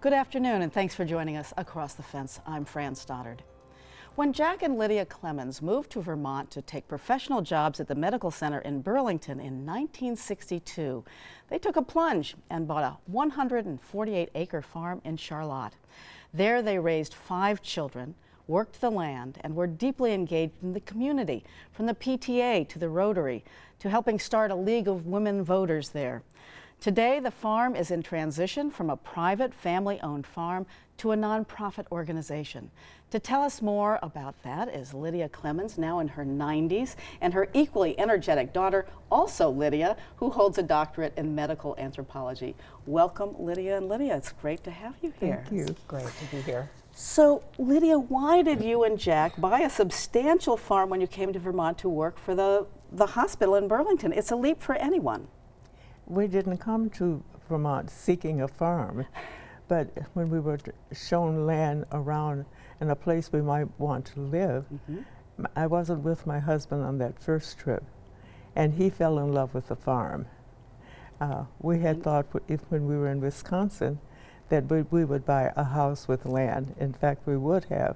Good afternoon, and thanks for joining us Across the Fence. I'm Fran Stoddard. When Jack and Lydia Clemmons moved to Vermont to take professional jobs at the medical center in Burlington in 1962, they took a plunge and bought a 148-acre farm in Charlotte. There they raised 5 children, worked the land, and were deeply engaged in the community, from the PTA to the Rotary, to helping start a League of Women Voters there. Today, the farm is in transition from a private, family-owned farm to a nonprofit organization. To tell us more about that is Lydia Clemmons, now in her 90s, and her equally energetic daughter, also Lydia, who holds a doctorate in medical anthropology. Welcome, Lydia and Lydia. It's great to have you here. Thank you. Great to be here. So, Lydia, why did you and Jack buy a substantial farm when you came to Vermont to work for the hospital in Burlington? It's a leap for anyone. We didn't come to Vermont seeking a farm, but when we were shown land around in a place we might want to live, I wasn't with my husband on that first trip, and he fell in love with the farm. We had thought when we were in Wisconsin that we would buy a house with land. In fact, we would have.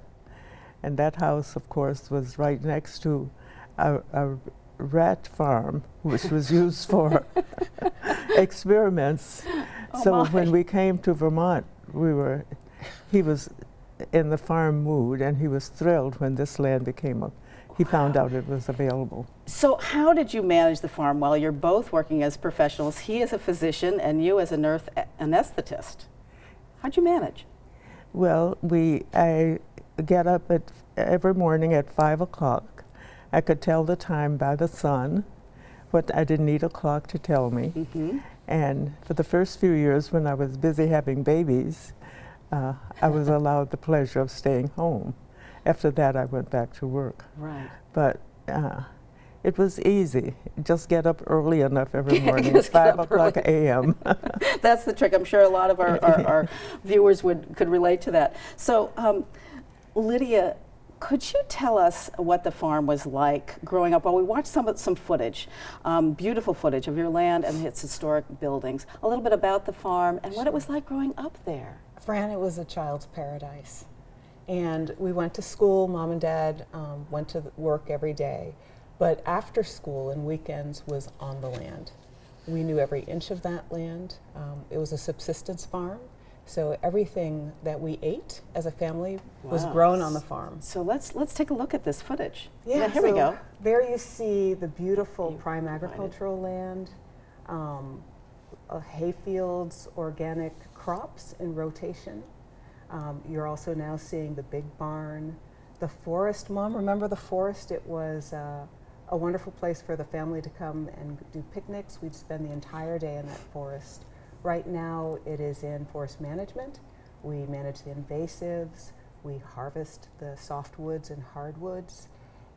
And that house, of course, was right next to a rat farm, which was used for experiments. So when we came to Vermont, he was in the farm mood, and he was thrilled when this land became he found out it was available. So how did you manage the farm while you're both working as professionals, he as a physician and you as a nurse anesthetist? How'd you manage? Well, I get up every morning at 5 o'clock. I could tell the time by the sun, but I didn't need a clock to tell me. And for the first few years when I was busy having babies, I was allowed the pleasure of staying home. After that, I went back to work. Right. But it was easy. Just get up early enough every morning, 5 o'clock a.m. That's the trick. I'm sure a lot of our viewers could relate to that. So, Lydia, could you tell us what the farm was like growing up? Well, we watched some footage, beautiful footage of your land and its historic buildings. A little bit about the farm and what it was like growing up there. Fran, it was a child's paradise. And we went to school, Mom and Dad went to work every day. But after school and weekends was on the land. We knew every inch of that land. It was a subsistence farm. So everything that we ate as a family was grown on the farm. So let's take a look at this footage. Yeah, here we go. There you see the beautiful prime agricultural land, hay fields, organic crops in rotation. You're also now seeing the big barn, the forest. Mom, remember the forest? It was a wonderful place for the family to come and do picnics. We'd spend the entire day in that forest. Right now, it is in forest management. We manage the invasives. We harvest the softwoods and hardwoods.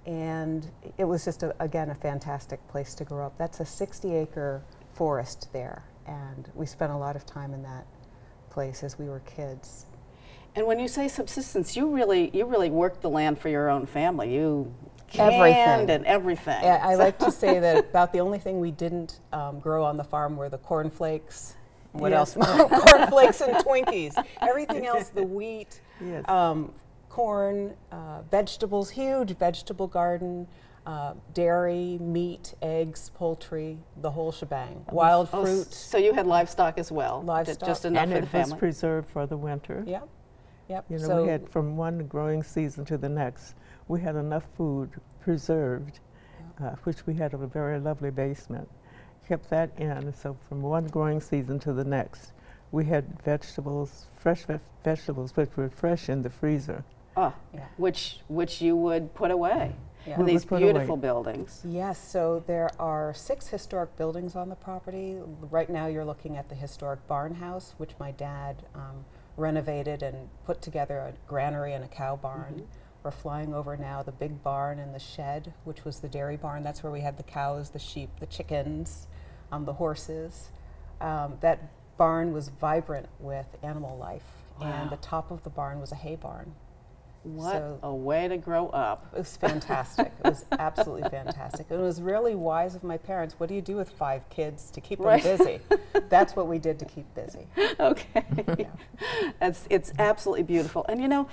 And it was just, again, a fantastic place to grow up. That's a 60-acre forest there. And we spent a lot of time in that place as we were kids. And when you say subsistence, you really worked the land for your own family. You canned and everything. Yeah, I like to say that about the only thing we didn't grow on the farm were the cornflakes. What else? Cornflakes and Twinkies. Everything else, the wheat, corn, vegetables, huge vegetable garden, dairy, meat, eggs, poultry, the whole shebang. Wild fruit. So you had livestock as well. Livestock. Just enough for the family. And it was preserved for the winter. Yep. Yep. You know, we had from one growing season to the next, we had enough food preserved, which we had a very lovely basement. Kept that in, so from one growing season to the next, we had vegetables, fresh vegetables, which were fresh in the freezer. Oh, yeah. Which you would put away in these beautiful buildings. Yes, so there are 6 historic buildings on the property. Right now you're looking at the historic barn house, which my dad renovated and put together a granary and a cow barn. We're flying over now the big barn and the shed, which was the dairy barn. That's where we had the cows, the sheep, the chickens, the horses. That barn was vibrant with animal life. And the top of the barn was a hay barn. What a way to grow up. It was fantastic. It was absolutely fantastic. And it was really wise of my parents. What do you do with 5 kids to keep them busy? That's what we did to keep busy. Okay. Yeah. It's absolutely beautiful. And you know,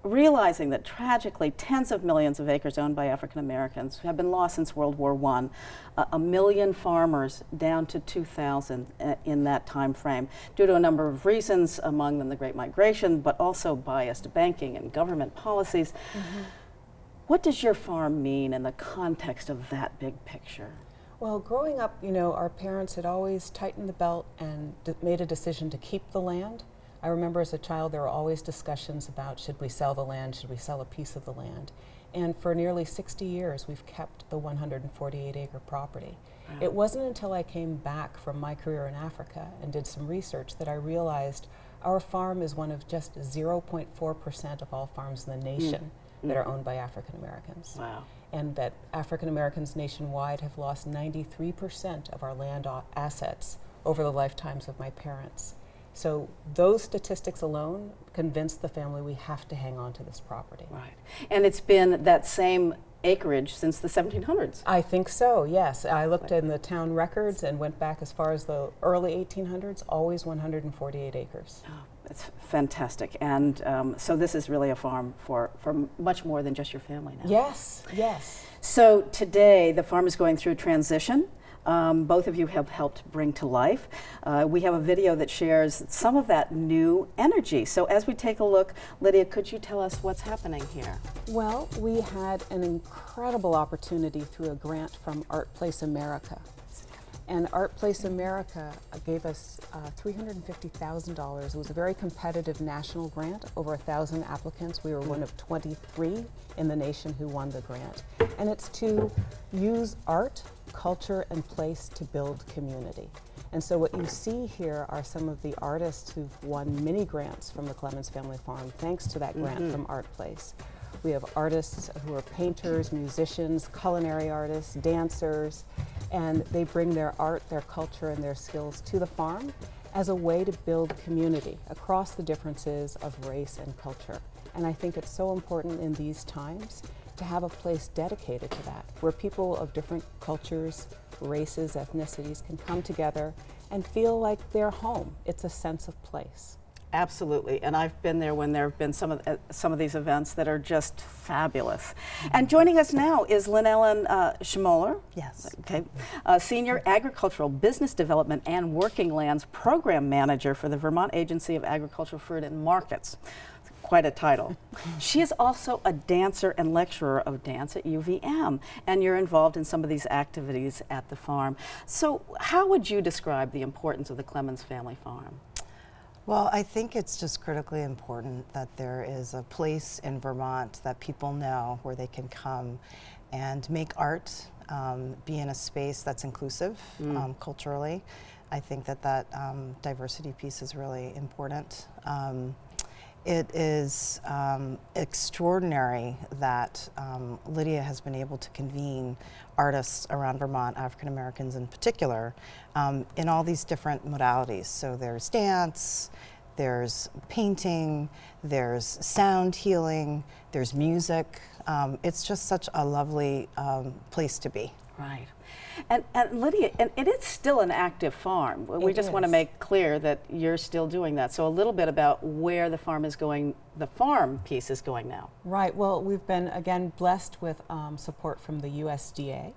realizing that tragically tens of millions of acres owned by African Americans have been lost since World War I, a million farmers down to 2,000 in that time frame, due to a number of reasons, among them the Great Migration, but also biased banking and government policies. What does your farm mean in the context of that big picture? Well, growing up, you know, our parents had always tightened the belt and made a decision to keep the land. I remember as a child there were always discussions about should we sell the land, should we sell a piece of the land. And for nearly 60 years we've kept the 148-acre property. Wow. It wasn't until I came back from my career in Africa and did some research that I realized our farm is one of just 0.4% of all farms in the nation that are owned by African Americans. Wow. And that African Americans nationwide have lost 93% of our land assets over the lifetimes of my parents. So those statistics alone convinced the family we have to hang on to this property. Right. And it's been that same acreage since the 1700s. I think so, yes. I looked in the town records and went back as far as the early 1800s, always 148 acres. Oh, it's fantastic. And so this is really a farm for much more than just your family now. Yes, yes. So today the farm is going through transition. Both of you have helped bring to life. We have a video that shares some of that new energy. So as we take a look, Lydia, could you tell us what's happening here? Well, we had an incredible opportunity through a grant from Art Place America. And Art Place America gave us $350,000. It was a very competitive national grant, over 1,000 applicants. We were one of 23 in the nation who won the grant. And it's to use art, culture, and place to build community. And so what you see here are some of the artists who've won many grants from the Clemmons Family Farm, thanks to that grant from Art Place. We have artists who are painters, musicians, culinary artists, dancers, and they bring their art, their culture, and their skills to the farm as a way to build community across the differences of race and culture. And I think it's so important in these times to have a place dedicated to that, where people of different cultures, races, ethnicities can come together and feel like they're home. It's a sense of place. Absolutely, and I've been there when there have been some of these events that are just fabulous. And joining us now is Lynn-Ellen Schmoller. Yes. Okay, Senior Agricultural Business Development and Working Lands Program Manager for the Vermont Agency of Agricultural Fruit and Markets. Quite a title. She is also a dancer and lecturer of dance at UVM, and you're involved in some of these activities at the farm. So how would you describe the importance of the Clemmons Family Farm? Well, I think it's just critically important that there is a place in Vermont that people know where they can come and make art, be in a space that's inclusive culturally. I think that diversity piece is really important. It is extraordinary that Lydia has been able to convene artists around Vermont, African Americans in particular, in all these different modalities. So there's dance, there's painting, there's sound healing, there's music. It's just such a lovely place to be. Right. And Lydia, and it is still an active farm. We just want to make clear that you're still doing that. So a little bit about where the farm is going, the farm piece is going now. Right, well, we've been, again, blessed with support from the USDA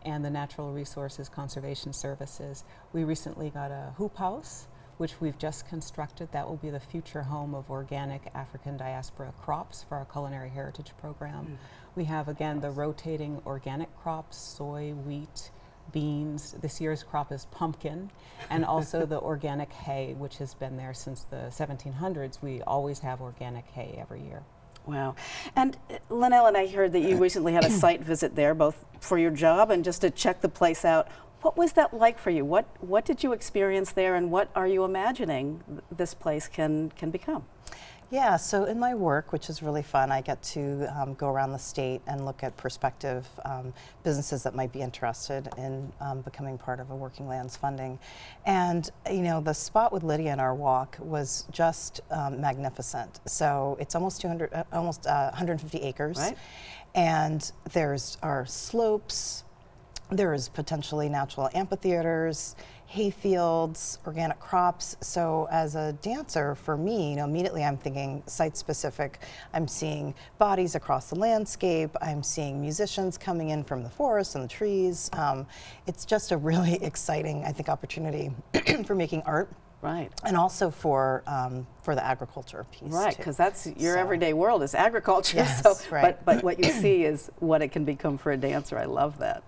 and the Natural Resources Conservation Services. We recently got a hoop house, which we've just constructed. That will be the future home of organic African diaspora crops for our culinary heritage program. We have, again, the rotating organic crops, soy, wheat, beans. This year's crop is pumpkin, and also the organic hay, which has been there since the 1700s. We always have organic hay every year. Wow. And Lynn-Ellen, I heard that you recently had a site visit there, both for your job and just to check the place out. What was that like for you? What did you experience there, and what are you imagining this place can become? Yeah, so in my work, which is really fun, I get to go around the state and look at prospective businesses that might be interested in becoming part of a Working Lands funding. And you know, the spot with Lydia in our walk was just magnificent. So it's almost 150 acres, Right. and there's our slopes. There is potentially natural amphitheaters, hay fields, organic crops. So as a dancer, for me, you know, immediately I'm thinking site-specific. I'm seeing bodies across the landscape. I'm seeing musicians coming in from the forest and the trees. It's just a really exciting, I think, opportunity for making art. Right. And also for the agriculture piece. Right, because that's your everyday world is agriculture. Yes, so, right. But what you see is what it can become for a dancer. I love that.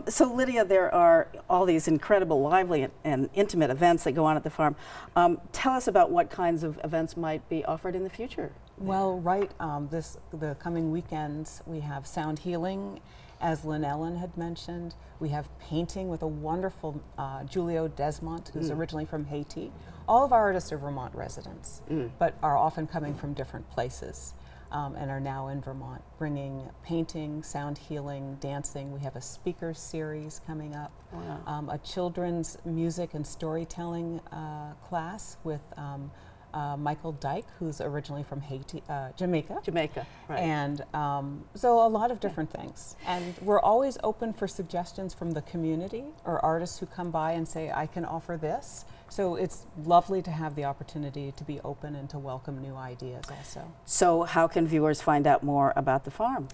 So Lydia, there are all these incredible, lively and intimate events that go on at the farm. Tell us about what kinds of events might be offered in the future. Well, right, the coming weekends we have sound healing, as Lynn Ellen had mentioned. We have painting with a wonderful Julio Desmont, who's originally from Haiti. All of our artists are Vermont residents, but are often coming from different places. And are now in Vermont, bringing painting, sound healing, dancing. We have a speaker series coming up, a children's music and storytelling class with Michael Dyke, who's originally from Jamaica. Jamaica, right. And so a lot of different things. And we're always open for suggestions from the community or artists who come by and say, I can offer this. So it's lovely to have the opportunity to be open and to welcome new ideas also. So how can viewers find out more about the farm?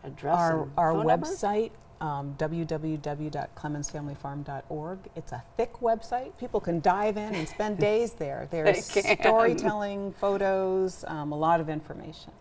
Address Our phone number? website, www.clemmonsfamilyfarm.org. It's a thick website. People can dive in and spend days there. There's storytelling, photos, a lot of information.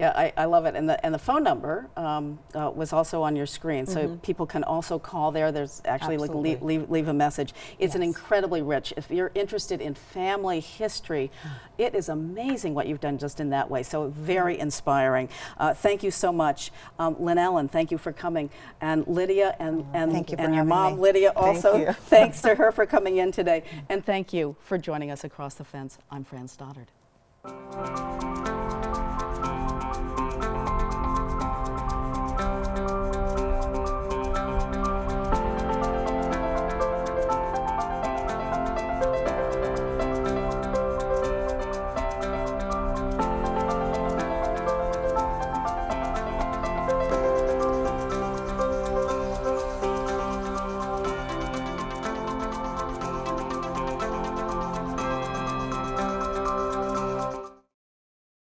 Yeah, I love it. And the phone number was also on your screen, so people can also call there. There's actually like leave a message. It's an incredibly rich. If you're interested in family history, it is amazing what you've done just in that way. So very inspiring. Thank you so much, Lynn Ellen. Thank you for coming, and Lydia and your mom me. Lydia also. Thank you. Thanks to her for coming in today, and thank you for joining us across the fence. I'm Fran Stoddard.